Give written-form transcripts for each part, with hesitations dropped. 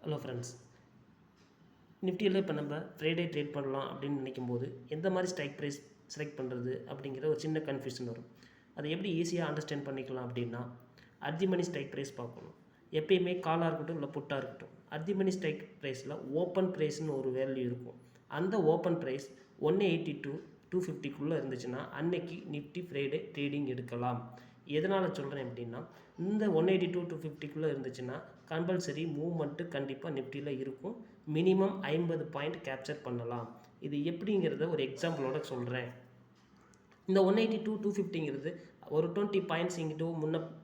Hello friends, நிஃப்டியில் இப்போ நம்ம ஃப்ரைடே ட்ரேட் பண்ணலாம் அப்படின்னு நினைக்கும்போது எந்த மாதிரி ஸ்ட்ரைக் ப்ரைஸ் செலக்ட் பண்ணுறது அப்படிங்கிற ஒரு சின்ன கன்ஃபியூஷன் வரும். அதை எப்படி ஈஸியாக அண்டர்ஸ்டாண்ட் பண்ணிக்கலாம் அப்படின்னா, at the money strike price பார்க்கணும். எப்பயுமே காலாக இருக்கட்டும் இல்லை புட்டாக இருக்கட்டும், அட் தி மணி ஸ்ட்ரைக் ப்ரைஸில் ஓப்பன் ப்ரைஸ்னு ஒரு வேல்யூ இருக்கும். அந்த ஓப்பன் ப்ரைஸ் 180 to 250 இருந்துச்சுன்னா அன்னைக்கு நிஃப்டி ஃப்ரைடே ட்ரேடிங் எடுக்கலாம். எதனால் சொல்கிறேன் அப்படின்னா, இந்த 180 to 250 இருந்துச்சுன்னா கம்பல்சரி மூவ்மெண்ட்டு கண்டிப்பாக நிஃப்டியில் இருக்கும். மினிமம் 50 பாயிண்ட் கேப்சர் பண்ணலாம். இது எப்படிங்கிறத ஒரு எக்ஸாம்பிளோட சொல்கிறேன். இந்த 180 to 250 ஒரு 20 பாயிண்ட்ஸ் இங்கிட்டு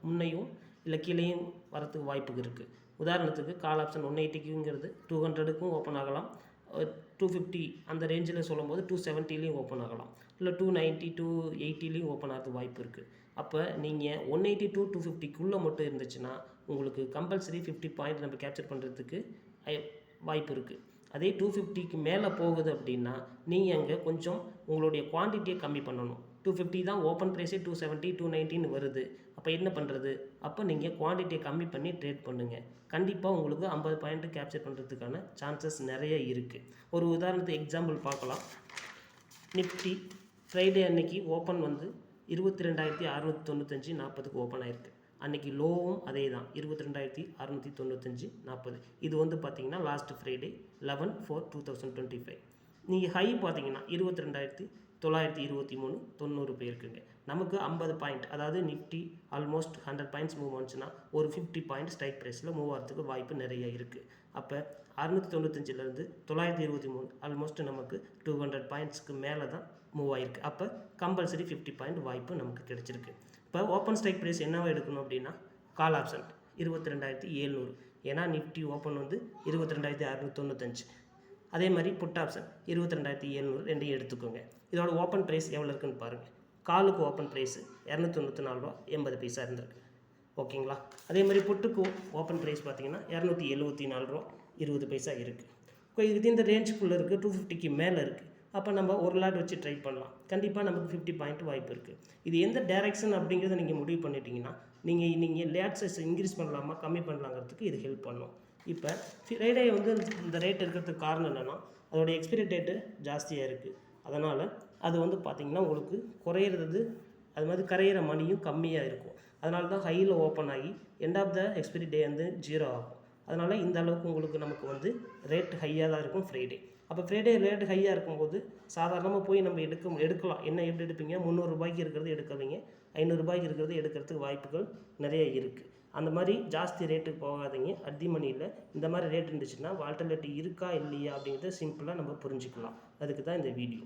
முன்னையும் இல்லை கீழேயும் வரத்துக்கு வாய்ப்பு இருக்குது. உதாரணத்துக்கு கால் ஆப்ஷன் 180ங்கிறது 200க்கும் ஓப்பன் ஆகலாம், 250 அந்த ரேஞ்சில் சொல்லும்போது 270லையும் ஓப்பன் ஆகலாம், இல்லை 290 280லையும் ஓப்பன் ஆகிறதுக்கு வாய்ப்பு இருக்குது. அப்போ நீங்கள் 180 to 250 மட்டும் இருந்துச்சுன்னா உங்களுக்கு கம்பல்சரி 50 பாயிண்ட் நம்ம கேப்சர் பண்ணுறதுக்கு வாய்ப்பு இருக்குது. அதே 250க்கு மேலே போகுது அப்படின்னா நீங்கள் அங்கே கொஞ்சம் உங்களுடைய குவான்டிட்டியை கம்மி பண்ணணும். 250 தான் ஓப்பன் ப்ரைஸே 270 290 வருது. அப்போ என்ன பண்ணுறது? அப்போ நீங்கள் குவான்டிட்டியை கம்மி பண்ணி ட்ரேட் பண்ணுங்கள். கண்டிப்பாக உங்களுக்கு 50 பாயிண்ட்டு கேப்சர் பண்ணுறதுக்கான சான்சஸ் நிறைய இருக்குது. ஒரு உதாரணத்துக்கு எக்ஸாம்பிள் பார்க்கலாம். நிஃப்டி ஃப்ரைடே அன்னைக்கு ஓப்பன் 22,695 40க்கு ஓப்பன் ஆயிருக்கு. அன்றைக்கி லோவும் அதே தான் 22,695 40. இது பார்த்திங்கன்னா லாஸ்ட் ஃப்ரைடே 11/4/2025. நீங்கள் ஹை பார்த்தீங்கன்னா 22,923 90 போயிருக்குங்க. நமக்கு 50 பாயிண்ட், அதாவது நிஃப்டி ஆல்மோஸ்ட் 100 பாயிண்ட்ஸ் மூவ் ஆச்சுன்னா ஒரு 50 பாயிண்ட் ஸ்ட்ரைக் ப்ரைஸில் மூவ் ஆகிறதுக்கு வாய்ப்பு நிறைய இருக்குது. அப்போ 695லேருந்து 923 ஆல்மோஸ்ட் நமக்கு 200 பாயிண்ட்ஸ்க்கு மேலே தான் மூவ் ஆகிருக்கு. அப்போ கம்பல்சரி 50 பாயிண்ட் வாய்ப்பு நமக்கு கிடச்சிருக்கு. இப்போ ஓப்பன் ஸ்ட்ரைக் ப்ரைஸ் என்னவா எடுக்கணும் அப்படின்னா, கால் ஆப்ஷன் 22,700. ஏன்னா நிஃப்டி ஓப்பன் 22,695. அதே மாதிரி புட் ஆப்ஷன் 22,700 ரெண்டையும் எடுத்துக்கோங்க. இதோட ஓப்பன் ப்ரைஸ் எவ்வளோ இருக்குன்னு பாருங்கள். காலுக்கு ஓப்பன் ப்ரைஸு 294 ரூபா இருந்திருக்கு. ஓகேங்களா? அதே மாதிரி புட்டுக்கு ஓப்பன் ப்ரைஸ் பார்த்தீங்கன்னா 274 ரூபா இருக்குது. இப்போ இது இந்த ரேஞ்சுக்குள்ளே இருக்குது, 250க்கு மேலே இருக்குது. அப்போ நம்ம ஒரு லாட் வச்சு ட்ரை பண்ணலாம். கண்டிப்பாக நமக்கு 50 பாயிண்ட் வாய்ப்பு இருக்குது. இது எந்த டைரெக்ஷன் அப்படிங்கிறத நீங்கள் முடிவு பண்ணிட்டீங்கன்னா நீங்கள் லேட் சைஸ் இன்க்ரீஸ் பண்ணலாமா கம்மி பண்ணலாங்கிறதுக்கு இது ஹெல்ப் பண்ணும். இப்போ ஃப்ரைடே இந்த ரேட் இருக்கிறதுக்கு காரணம் என்னென்னா, அதோடைய எக்ஸ்பிரி டேட்டு ஜாஸ்தியாக இருக்குது. அதனால் அது பார்த்திங்கன்னா உங்களுக்கு குறையிறது, அது மாதிரி கரையிற மணியும் கம்மியாக இருக்கும். அதனால தான் ஹையில் ஓப்பன் ஆகி எண்ட் ஆஃப் த எக்ஸ்பிரி டே 0 ஆகும். அதனால் இந்த அளவுக்கு உங்களுக்கு நமக்கு ரேட் ஹையாக தான் இருக்கும் ஃப்ரைடே. அப்போ ஃப்ரைடே ரேட் ஹையாக இருக்கும்போது சாதாரணமாக போய் நம்ம எடுக்கலாம். என்ன எப்படி எடுப்பீங்க? 300 ரூபாய்க்கு இருக்கிறது எடுக்கவீங்க, 500 ரூபாய்க்கு இருக்கிறது எடுக்கிறதுக்கு வாய்ப்புகள் நிறைய இருக்குது. அந்த மாதிரி ஜாஸ்தி ரேட்டுக்கு போகாதீங்க. அட் தி மணியில் இந்த மாதிரி ரேட் இருந்துச்சுன்னா வால்டலிட்டி இருக்கா இல்லையா அப்படிங்கிறத சிம்பிளாக நம்ம புரிஞ்சுக்கலாம். அதுக்கு தான் இந்த வீடியோ.